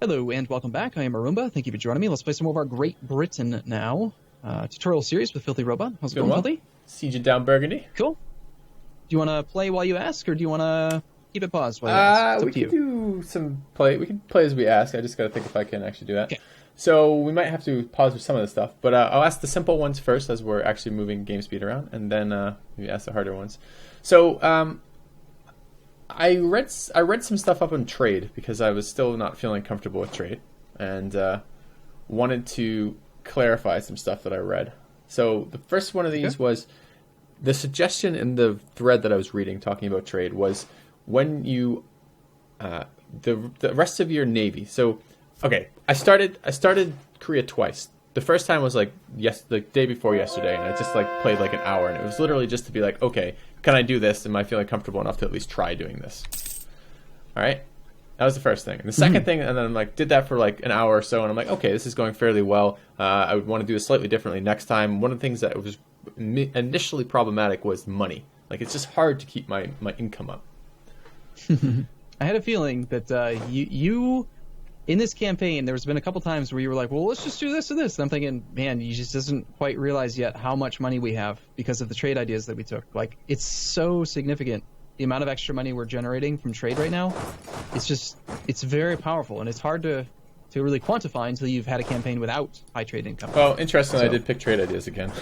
Hello and welcome back. I am Arumba. Thank you for joining me. Let's play some more of our Great Britain now. Tutorial series with FilthyRobot. How's it going, Filthy? Siege it down, Burgundy. Cool. Do you want to play while you ask, or do you want to keep it paused while you ask? We can do some play. We can play as we ask. I just got to think if I can actually do that. Okay. So we might have to pause with some of the stuff, but I'll ask the simple ones first as we're actually moving game speed around, and then maybe ask the harder ones. So I read some stuff up on trade because I was still not feeling comfortable with trade, and wanted to clarify some stuff that I read. So the first one of these was the suggestion in the thread that I was reading talking about trade was when you the rest of your navy. So okay, I started Korea twice. The first time was the day before yesterday, and I just played an hour, and it was literally just to be like, okay, can I do this? Am I feeling comfortable enough to at least try doing this? All right, that was the first thing. And the second thing, and then did that for an hour or so, and I'm like, okay, this is going fairly well. I would want to do this slightly differently next time. One of the things that was initially problematic was money. It's just hard to keep my income up. I had a feeling that you in this campaign, there's been a couple times where you were like, well, let's just do this or this. And I'm thinking, man, you just doesn't quite realize yet how much money we have because of the trade ideas that we took. It's so significant. The amount of extra money we're generating from trade right now, it's very powerful. And it's hard to really quantify until you've had a campaign without high trade income. Well, interestingly, I did pick trade ideas again.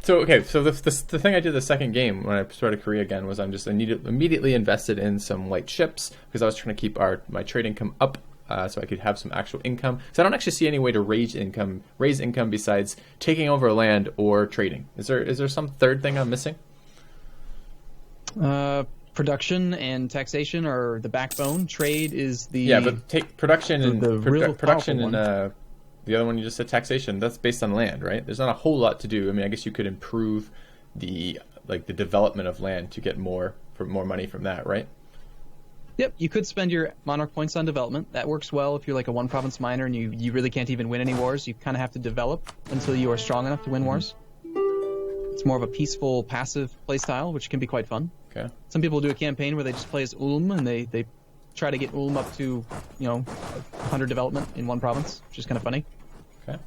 So the thing I did the second game when I started Korea again was I immediately invested in some light ships because I was trying to keep my trade income up so I could have some actual income. So I don't actually see any way to raise income besides taking over land or trading. Is there some third thing I'm missing? Production and taxation are the backbone. Trade is the but take production and production and the other one you just said taxation. That's based on land, right? There's not a whole lot to do. I mean, I guess you could improve the development of land to get more money from that, right? Yep, you could spend your monarch points on development. That works well if you're a one province miner and you really can't even win any wars. You kind of have to develop until you are strong enough to win wars. It's more of a peaceful, passive playstyle, which can be quite fun. Okay. Some people do a campaign where they just play as Ulm and they try to get Ulm up to 100 development in one province, which is kind of funny. Okay.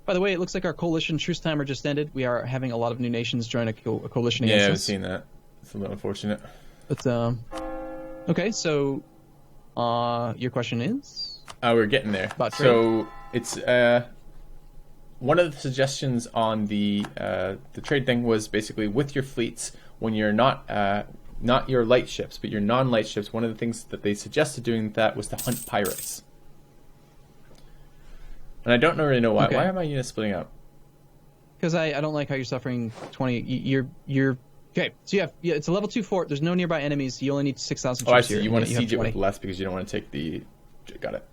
By the way, it looks like our coalition truce timer just ended. We are having a lot of new nations join a coalition against us. Yeah, I've seen that. It's a little unfortunate. But okay, so your question is? We're getting there. About trade. So it's one of the suggestions on the trade thing was basically with your fleets when you're not your light ships, but your non-light ships. One of the things that they suggested doing that was to hunt pirates. And I don't really know why. Okay. Why are my units splitting up? Because I don't like how you're suffering 20. You're okay. So it's a level 2 fort. There's no nearby enemies. So you only need 6,000 troops. Oh, I see. Here, you want to siege it with less because you don't want to take the. Got it.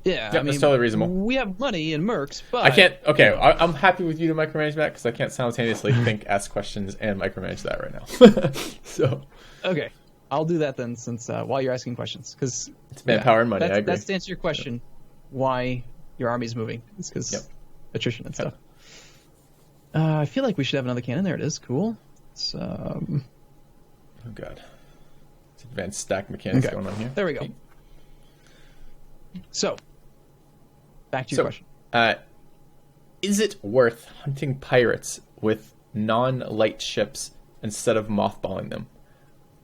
Yeah, yep, that's totally reasonable. We have money in mercs, but I can't. Okay, I'm happy with you to micromanage that because I can't simultaneously think, ask questions, and micromanage that right now. So. Okay, I'll do that then. Since while you're asking questions, because it's manpower and money. I agree. That's to answer your question. Why your army's moving? It's because attrition and stuff. I feel like we should have another cannon. There it is. Cool. It's, oh god, it's advanced stack mechanics going on here. There we go. So, back to your question. Is it worth hunting pirates with non-light ships instead of mothballing them?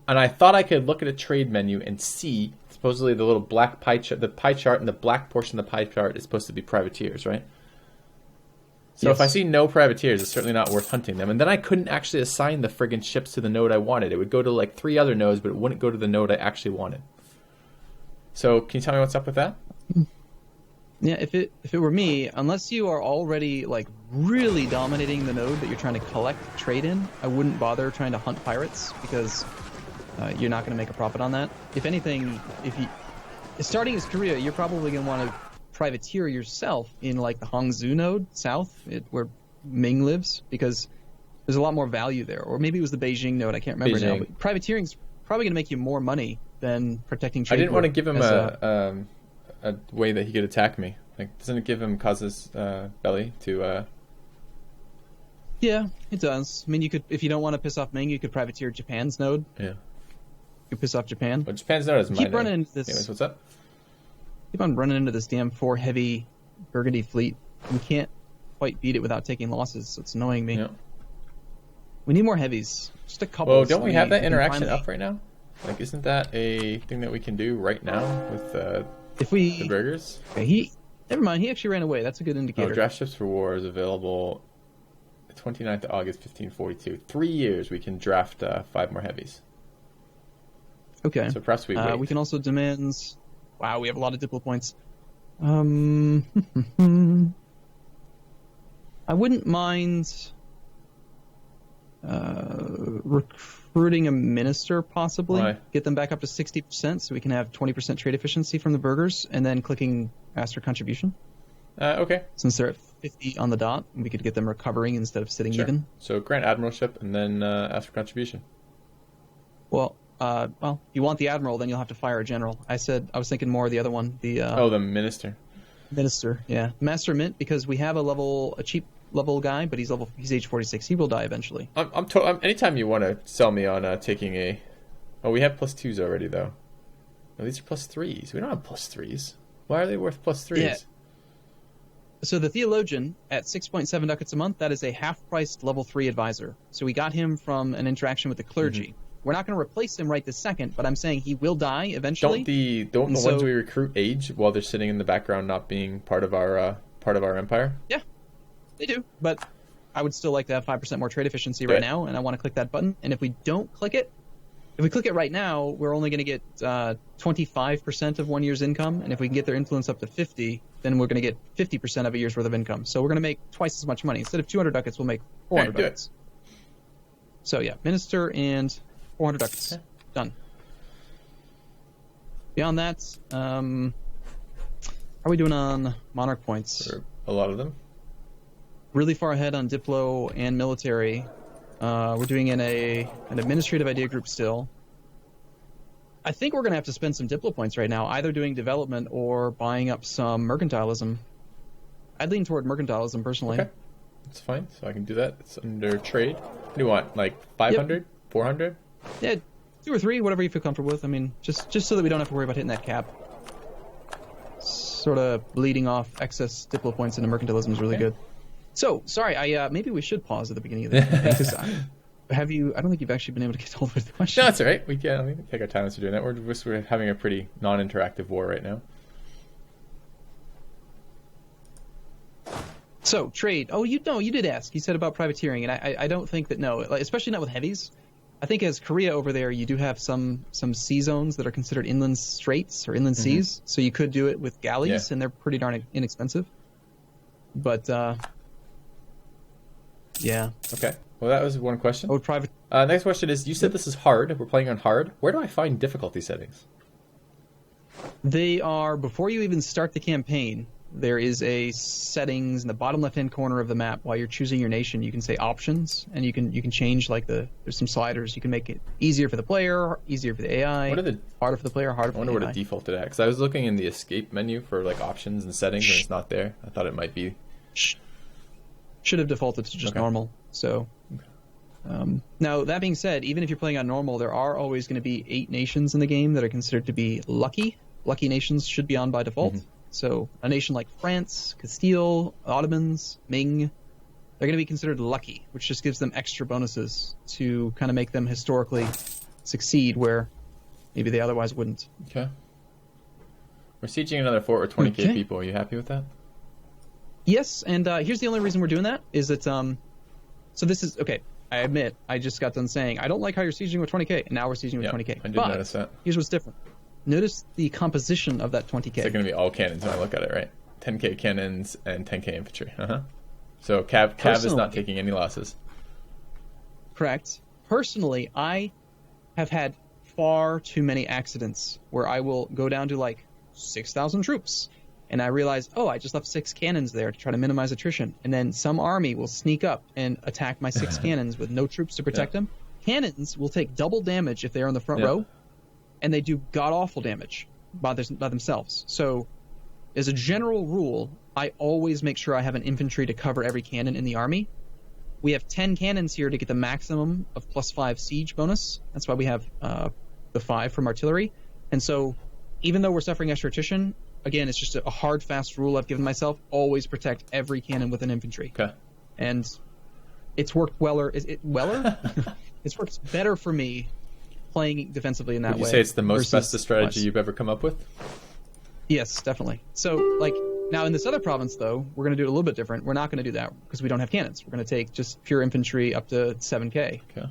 And I thought I could look at a trade menu and see, supposedly the little black pie chart, the pie chart, and the black portion of the pie chart is supposed to be privateers, right? So if I see no privateers, it's certainly not worth hunting them. And then I couldn't actually assign the friggin' ships to the node I wanted. It would go to 3 other nodes, but it wouldn't go to the node I actually wanted. So can you tell me what's up with that? Yeah, if it were me, unless you are already really dominating the node that you're trying to collect trade in, I wouldn't bother trying to hunt pirates because you're not going to make a profit on that. If anything, starting as Korea, you're probably going to want to privateer yourself in the Hangzhou node south, where Ming lives, because there's a lot more value there. Or maybe it was the Beijing node. I can't remember now. But privateering's probably going to make you more money than protecting trade. I didn't want to give him a way that he could attack me. Doesn't it give him causes belly to? Yeah, it does. I mean, you could, if you don't want to piss off Ming, you could privateer Japan's node. Yeah. Could piss off Japan. But Japan's not as minor. Keep running into this. Anyways, what's up? Keep on running into this damn 4 heavy Burgundy fleet. We can't quite beat it without taking losses, so it's annoying me. Yeah. We need more heavies. Just a couple. Well, don't we have that interaction up right now? Like, isn't that a thing that we can do right now with the burgers? Okay, never mind. He actually ran away. That's a good indicator. Oh, draft ships for war is available 29th of August, 1542. 3 years we can draft 5 more heavies. Okay. So perhaps we wait. We can also demand... Wow, we have a lot of Diplo points. I wouldn't mind recruiting a minister, possibly. Why? Get them back up to 60% so we can have 20% trade efficiency from the burgers, and then clicking Master Contribution. Okay. Since they're at 50 on the dot, we could get them recovering instead of sitting even. So grant admiralship and then ask for contribution. Well, you want the admiral, then you'll have to fire a general. I was thinking more of the other one. The minister. Minister, yeah. Master Mint, because we have a cheap level guy, but he's age 46. He will die eventually. Anytime you want to sell me on taking a... Oh, we have +2s already, though. No, these are +3s. We don't have +3s. Why are they worth +3s? Yeah. So the Theologian, at 6.7 ducats a month, that is a half-priced level 3 advisor. So we got him from an interaction with the clergy. Mm-hmm. We're not going to replace him right this second, but I'm saying he will die eventually. Don't the ones we recruit age while they're sitting in the background, not being part of our empire? Yeah, they do. But I would still like to have 5% more trade efficiency right now, and I want to click that button. And if we don't click it, if we click it right now, we're only going to get 25% of 1 year's income, and if we can get their influence up to 50, then we're going to get 50% of a year's worth of income. So we're going to make twice as much money. Instead of 200 ducats, we'll make 400 ducats. So yeah, minister and 400 ducats. Okay. Done. Beyond that, how are we doing on monarch points? A lot of them. Really far ahead on Diplo and military. We're doing an administrative idea group still. I think we're going to have to spend some Diplo points right now, either doing development or buying up some mercantilism. I'd lean toward mercantilism personally. Okay. That's fine. So I can do that. It's under trade. What do you want? Like 500? 400? Yeah, 2 or 3, whatever you feel comfortable with. I mean, just so that we don't have to worry about hitting that cap. Sort of bleeding off excess Diplo points into mercantilism is really good. So, sorry, maybe we should pause at the beginning of this. I don't think you've actually been able to get all the way to the question. No, that's all right. We can take our time as we're doing that. We're having a pretty non-interactive war right now. So, trade. Oh, you did ask. You said about privateering, and I don't think that, no, especially not with heavies. I think as Korea over there, you do have some sea zones that are considered inland straits or inland seas, so you could do it with galleys, and they're pretty darn inexpensive. But, yeah. Okay. Well, that was one question. Oh, next question is, you said this is hard. We're playing on hard. Where do I find difficulty settings? They are, before you even start the campaign, there is a settings in the bottom left-hand corner of the map. While you're choosing your nation, you can say options, and you can change, like, there's some sliders. You can make it easier for the player, easier for the AI, harder for the player, harder for the AI. I wonder what it defaulted at, because I was looking in the escape menu for, like, options and settings, and it's not there. I thought it might be... Should have defaulted to just normal. So, now that being said, even if you're playing on normal, there are always going to be 8 nations in the game that are considered to be lucky. Lucky nations should be on by default. So a nation like France, Castile, Ottomans, Ming, they're going to be considered lucky, which just gives them extra bonuses to kind of make them historically succeed where maybe they otherwise wouldn't. Okay. We're sieging another fort with 20k people. Are you happy with that? Yes, and here's the only reason we're doing that is that, so this is, okay, I admit, I just got done saying, I don't like how you're sieging with 20k, and now we're sieging with 20k. I did notice that. Here's what's different. Notice the composition of that 20k. It's going to be all cannons when I look at it, right? 10k cannons and 10k infantry. So Cav is not taking any losses. Correct. Personally, I have had far too many accidents where I will go down to like 6,000 troops. And I realize, I just left 6 cannons there to try to minimize attrition. And then some army will sneak up and attack my 6 cannons with no troops to protect them. Cannons will take double damage if they're on the front row. And they do god-awful damage by themselves. So, as a general rule, I always make sure I have an infantry to cover every cannon in the army. We have 10 cannons here to get the maximum of +5 siege bonus. That's why we have the 5 from artillery. And so even though we're suffering extra attrition, again, it's just a hard, fast rule I've given myself: always protect every cannon with an infantry. Okay. And it's worked weller. Is it weller? It's worked better for me playing defensively in that way. Would you say it's the most best strategy you've ever come up with? Yes, definitely. So, like, now in this other province, though, we're going to do it a little bit different. We're not going to do that because we don't have cannons. We're going to take just pure infantry up to 7K. Okay.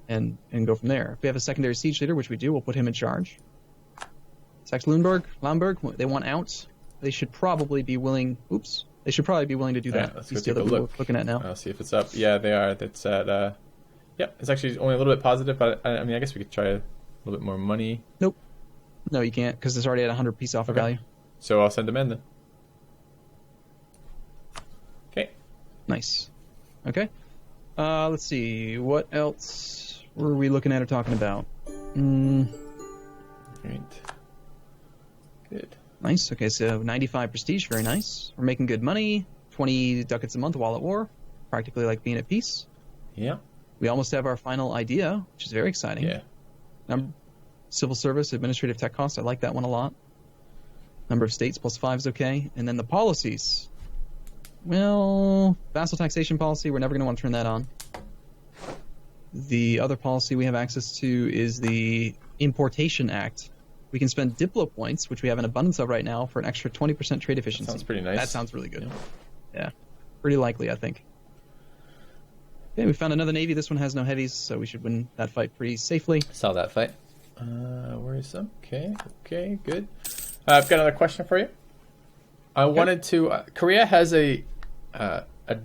And go from there. If we have a secondary siege leader, which we do, we'll put him in charge. Saxe Lamberg, they want out. They should probably be willing. Oops. They should probably be willing to do that. Let's go take a look. Looking at now. I'll see if it's up. Yeah, they are. That's at. Yep, it's actually only a little bit positive, but I mean, I guess we could try a little bit more money. Nope. No, you can't, because it's already at 100 peace offer value. So I'll send them in then. Okay. Nice. Okay. Let's see. What else were we looking at or talking about? Great. Good. Nice. Okay, so 95 prestige. Very nice. We're making good money. 20 ducats a month while at war. Practically like being at peace. Yeah. We almost have our final idea, which is very exciting. Yeah. Civil service, administrative tech costs. I like that one a lot. Number of states +5 is okay. And then the policies. Well, vassal taxation policy, we're never going to want to turn that on. The other policy we have access to is the Importation Act. We can spend Diplo points, which we have an abundance of right now, for an extra 20% trade efficiency. That sounds pretty nice. That sounds really good. Yeah. Pretty likely, I think. Okay, we found another navy. This one has no heavies, so we should win that fight pretty safely. Saw that fight. Where is some? Okay, good. I've got another question for you. I wanted to. Korea has a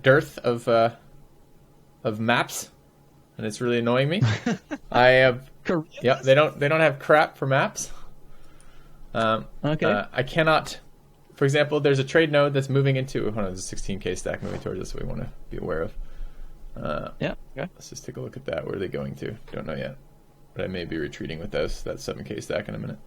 dearth of maps, and it's really annoying me. I have. Korea? Yeah, they don't have crap for maps. Okay. I cannot. For example, there's a trade node that's moving into. Hold on, there's a 16K stack moving towards us. So we want to be aware of. Yeah. Okay. Let's just take a look at that. Where are they going to? Don't know yet. But I may be retreating with that 7K stack in a minute.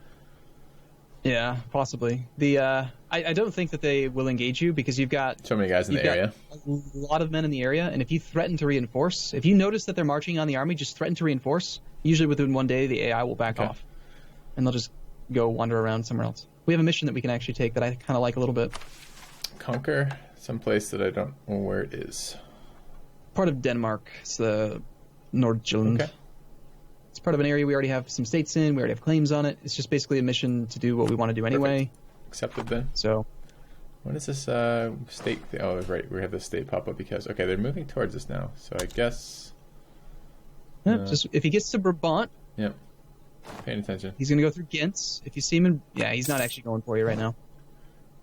Yeah, possibly. I don't think that they will engage you because you've got so many guys in the area. A lot of men in the area, and if you threaten to reinforce, if you notice that they're marching on the army, just threaten to reinforce. Usually within one day, the AI will back off, and they'll just go wander around somewhere else. We have a mission that we can actually take that I kind of like a little bit. Conquer someplace that I don't know where it is. Part of Denmark. It's the Nordjylland. Okay. It's part of an area we already have some states in. We already have claims on it. It's just basically a mission to do what we want to do anyway. Perfect. Accepted then. So, what is this state? Oh, right. We have this state pop up because they're moving towards us now. So I guess. Yeah, just if he gets to Brabant. Yep. Paying attention. He's gonna go through Ghent. If you see him he's not actually going for you right now.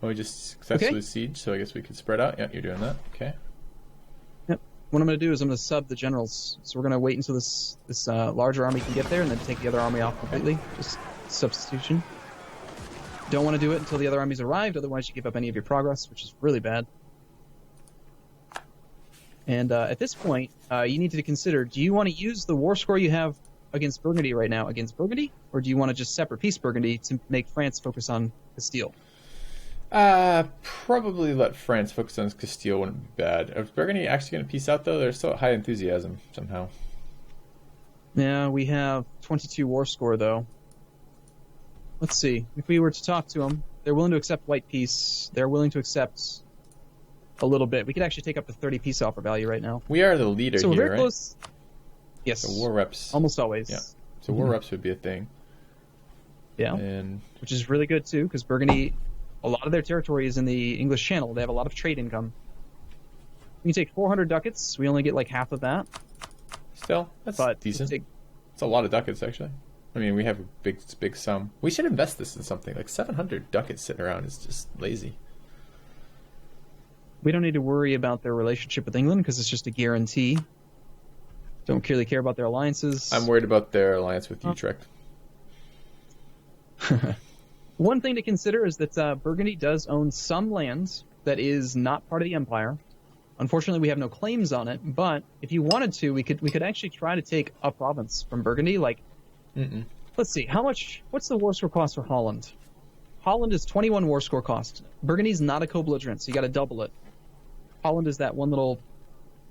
Well, we just successfully siege, so I guess we could spread out. Yeah, you're doing that. Okay. Yep. What I'm going to do is I'm going to sub the generals. So we're going to wait until this larger army can get there and then take the other army off completely. Just substitution. Don't want to do it until the other army's arrived, otherwise you give up any of your progress, which is really bad. And at this point, you need to consider, do you want to use the war score you have against Burgundy right now against Burgundy, or do you want to just separate peace Burgundy to make France focus on Castile? Probably let France focus on Castile wouldn't be bad. Is Burgundy actually going to peace out, though? There's still high enthusiasm, somehow. Yeah, we have 22 war score, though. Let's see. If we were to talk to them, they're willing to accept white peace. They're willing to accept a little bit. We could actually take up to 30 peace offer value right now. We are the leader so here, we're very right? Close. Yes. So war reps. Almost always. Yeah. So war reps would be a thing. Yeah. And which is really good, too, because Burgundy, a lot of their territory is in the English Channel. They have a lot of trade income. We can take 400 ducats. We only get like half of that. Still, that's decent. It's a lot of ducats, actually. I mean, we have a big sum. We should invest this in something. Like 700 ducats sitting around is just lazy. We don't need to worry about their relationship with England because it's just a guarantee. Don't really care about their alliances. I'm worried about their alliance with Utrecht. One thing to consider is that Burgundy does own some land that is not part of the empire. Unfortunately, we have no claims on it, but if you wanted to, we could actually try to take a province from Burgundy. Like, let's see, what's the war score cost for Holland? Holland is 21 war score cost. Burgundy's not a co-belligerent, so you got to double it. Holland is that one little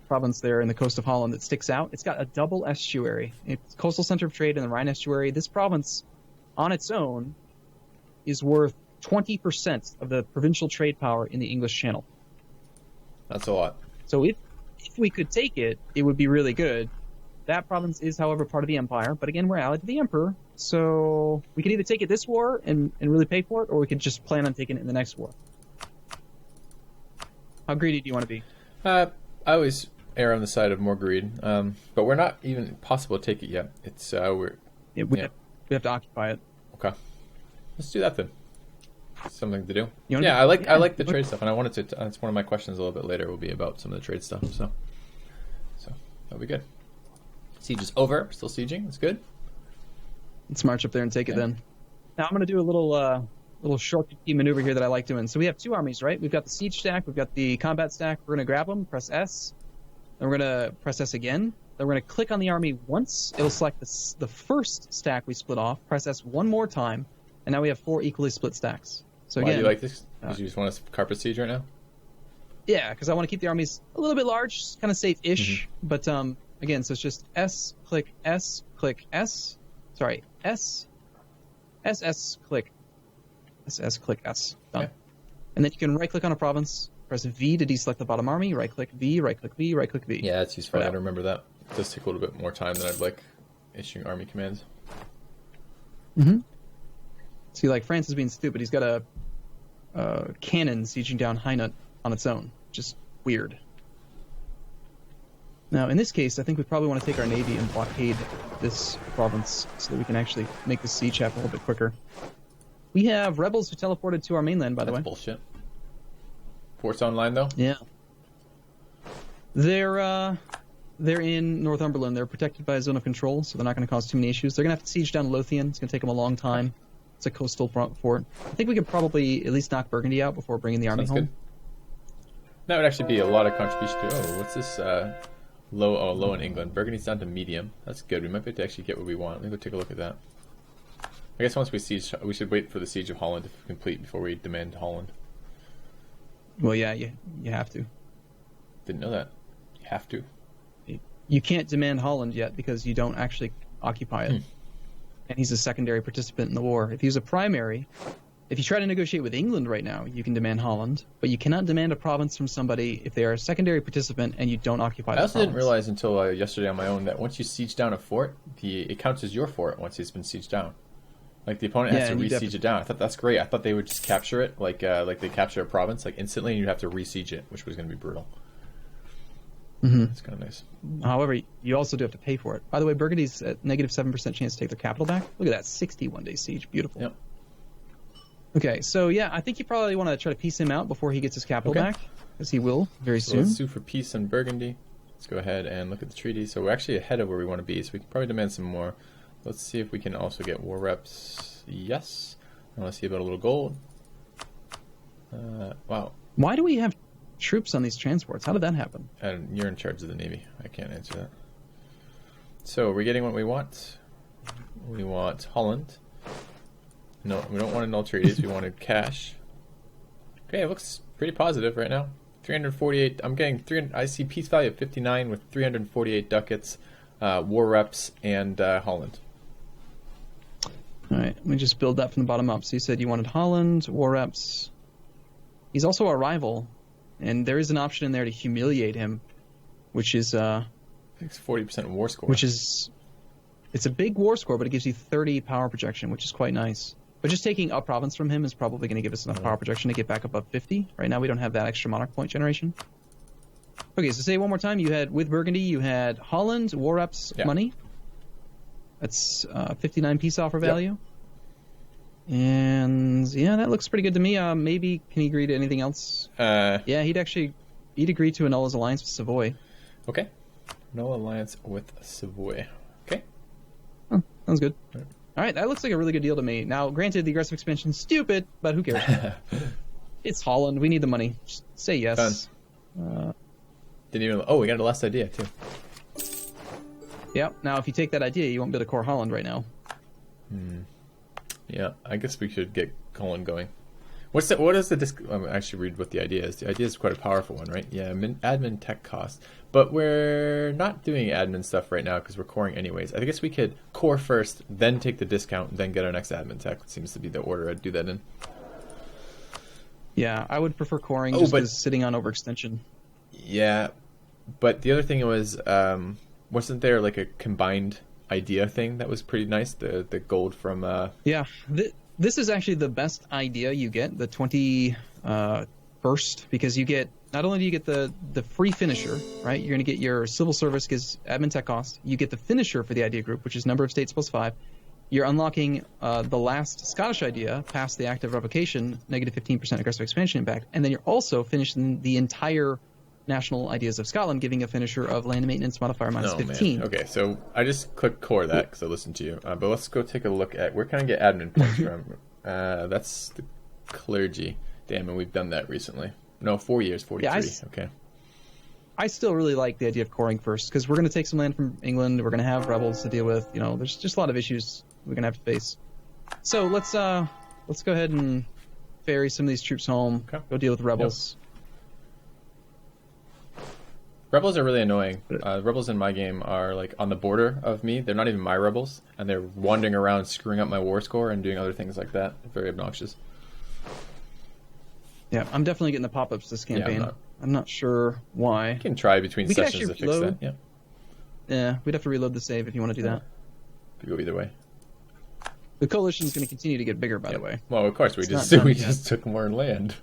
province there in the coast of Holland that sticks out. It's got a double estuary. It's coastal center of trade in the Rhine estuary. This province, on its own, is worth 20% of the provincial trade power in the English Channel. That's a lot. So if we could take it, it would be really good. That province is, however, part of the empire. But again, we're allied to the emperor. So we could either take it this war and really pay for it, or we could just plan on taking it in the next war. How greedy do you want to be? I always err on the side of more greed. But we're not even possible to take it yet. It's we have to occupy it. Okay. Let's do that then. Something to do. I like the trade stuff, and I wanted to. That's one of my questions a little bit later. Will be about some of the trade stuff. So that'll be good. Siege is over. We're still sieging. It's good. Let's march up there and take it then. Now I'm going to do a little short key maneuver here that I like doing. So we have two armies, right? We've got the siege stack. We've got the combat stack. We're going to grab them. Press S. Then we're going to press S again. Then we're going to click on the army once. It'll select the first stack we split off. Press S one more time, and now we have 4 equally split stacks. So Why again, do you like this? Because you just want to carpet siege right now? Yeah, because I want to keep the armies a little bit large, kind of safe-ish. Mm-hmm. But again, so it's just S, click S, click S. Sorry, S, click S, click S. Done. Okay. And then you can right-click on a province, press V to deselect the bottom army, right-click V, right-click V, right-click V. Yeah, that's useful. I got to remember that. It does take a little bit more time than I'd like issuing army commands. Mm-hmm. See, like, France is being stupid. He's got a cannon sieging down Hainaut on its own. Just weird. Now, in this case, I think we probably want to take our navy and blockade this province so that we can actually make the siege happen a little bit quicker. We have rebels who teleported to our mainland, by the way. That's bullshit. Forts online, though? Yeah. They're in Northumberland. They're protected by a zone of control, so they're not going to cause too many issues. They're going to have to siege down Lothian. It's going to take them a long time. It's a coastal fort. I think we could probably at least knock Burgundy out before bringing the army home. Good. That would actually be a lot of contribution to... Oh, what's this? Low in England. Burgundy's down to medium. That's good. We might be able to actually get what we want. Let me go take a look at that. I guess once we siege... We should wait for the siege of Holland to complete before we demand Holland. Well, yeah, you have to. Didn't know that. You have to. You can't demand Holland yet because you don't actually occupy it. And he's a secondary participant in the war. If he was a primary, if you try to negotiate with England right now, you can demand Holland, but you cannot demand a province from somebody if they are a secondary participant and you don't occupy the province. I also didn't realize until yesterday on my own that once you siege down a fort, it counts as your fort once it's been sieged down. Like the opponent has to re-siege it down. I thought that's great. I thought they would just capture it like they capture a province like instantly, and you'd have to re-siege it, which was going to be brutal. Mm-hmm. It's kind of nice. However, you also do have to pay for it. By the way, Burgundy's at negative 7% chance to take their capital back. Look at that, 61-day siege. Beautiful. Yep. Okay, so yeah, I think you probably want to try to piece him out before he gets his capital back, because he will very soon. Let's sue for peace in Burgundy. Let's go ahead and look at the treaty. So we're actually ahead of where we want to be, so we can probably demand some more. Let's see if we can also get war reps. Yes. I want to see about a little gold. Wow. Why do we have troops on these transports? How did that happen? And you're in charge of the Navy. I can't answer that. So we're getting what we want. We want Holland. No, we don't want to null treaties. We wanted cash. Okay, it looks pretty positive right now. 348. I'm getting 300. I see peace value of 59 with 348 ducats, war reps, and Holland. All right, let me just build that from the bottom up. So you said you wanted Holland, war reps. He's also a rival, and there is an option in there to humiliate him, which is it's 40% war score. Which is, it's a big war score, but it gives you 30 power projection, which is quite nice. But just taking a province from him is probably going to give us enough power projection to get back above 50. Right now we don't have that extra monarch point generation. Okay, so say one more time. You had, with Burgundy, you had Holland, war reps, money. That's 59 peace offer value. Yep. And yeah, that looks pretty good to me. Maybe can he agree to anything else? Yeah, he'd agree to annul his alliance with Savoy. Okay. No alliance with Savoy. Okay. Oh, sounds good. All right, that looks like a really good deal to me. Now, granted, the aggressive expansion's stupid, but who cares? It's Holland. We need the money. Just say yes. Didn't even. Oh, we got a last idea too. Yeah. Now, if you take that idea, you won't be able to core Holland right now. Yeah, I guess we should get Holland going. What is the disc? I'm actually read what the idea is. The idea is quite a powerful one, right? Yeah, admin tech cost, but we're not doing admin stuff right now because we're coring anyways. I guess we could core first, then take the discount, then get our next admin tech. It seems to be the order I'd do that in. Yeah, I would prefer coring just because sitting on overextension. Yeah, but the other thing was, wasn't there like a combined idea thing that was pretty nice? The gold from Yeah. This is actually the best idea you get, the 21st, because you get, not only do you get the free finisher, right? You're going to get your civil service, gives admin tech cost. You get the finisher for the idea group, which is number of states plus 5. You're unlocking the last Scottish idea past the active revocation, negative 15% aggressive expansion impact. And then you're also finishing the entire national ideas of Scotland, giving a finisher of land maintenance modifier minus 15. Man. Okay, so I just clicked core that because I listened to you. But let's go take a look at where can I get admin points from? That's the clergy. Damn, and we've done that recently. No, 4 years, 43. Yeah, okay. I still really like the idea of coring first because we're going to take some land from England. We're going to have rebels to deal with. You know, there's just a lot of issues we're going to have to face. So let's go ahead and ferry some of these troops home. Okay. Go deal with the rebels. Yep. Rebels are really annoying. Rebels in my game are like on the border of me. They're not even my rebels, and they're wandering around screwing up my war score and doing other things like that. Very obnoxious. Yeah, I'm definitely getting the pop-ups this campaign. Yeah, I'm not sure why. You can try between sessions to fix that. Yeah. Yeah, we'd have to reload the save if you want to do that. Could go either way. The coalition's going to continue to get bigger, by the way. Well, of course we just took more land.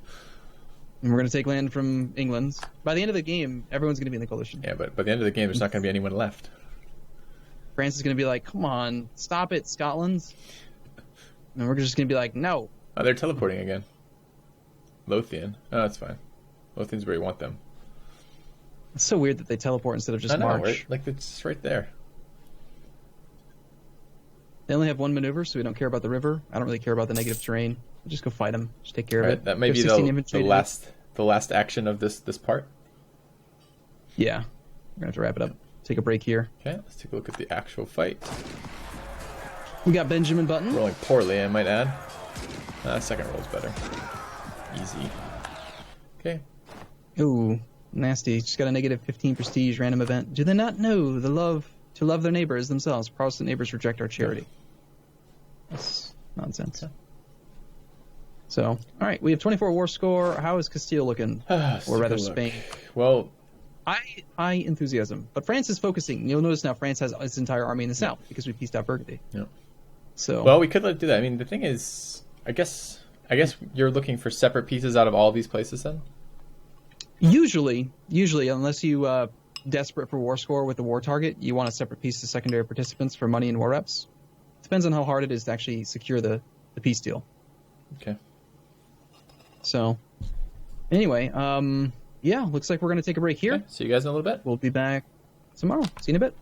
And we're going to take land from England. By the end of the game, everyone's going to be in the coalition. Yeah, but by the end of the game, there's not going to be anyone left. France is going to be like, come on, stop it, Scotland. And we're just going to be like, no. Oh, they're teleporting again. Lothian. Oh, that's fine. Lothian's where you want them. It's so weird that they teleport instead of just march. Right? Like, it's right there. They only have one maneuver, so we don't care about the river. I don't really care about the negative terrain. We'll just go fight them. Just take care of it. That may be the last action of this part. Yeah. We're going to have to wrap it up. Take a break here. Okay, let's take a look at the actual fight. We got Benjamin Button. Rolling poorly, I might add. Second roll's better. Easy. Okay. Ooh, nasty. Just got a negative 15 prestige random event. Do they not know to love their neighbors themselves? Protestant neighbors reject our charity. That's nonsense. Yeah. So, all right, we have 24 war score. How is Castile looking? Or rather, Spain? Well, high enthusiasm. But France is focusing. You'll notice now France has its entire army in the south because we pieced out Burgundy. Yeah. So. Well, we could do that. I mean, the thing is, I guess you're looking for separate pieces out of all these places then? Usually, unless you desperate for war score with the war target, you want a separate piece to secondary participants for money and war reps. Depends on how hard it is to actually secure the peace deal. Okay. So, anyway, yeah, looks like we're going to take a break here. Okay. See you guys in a little bit. We'll be back tomorrow. See you in a bit.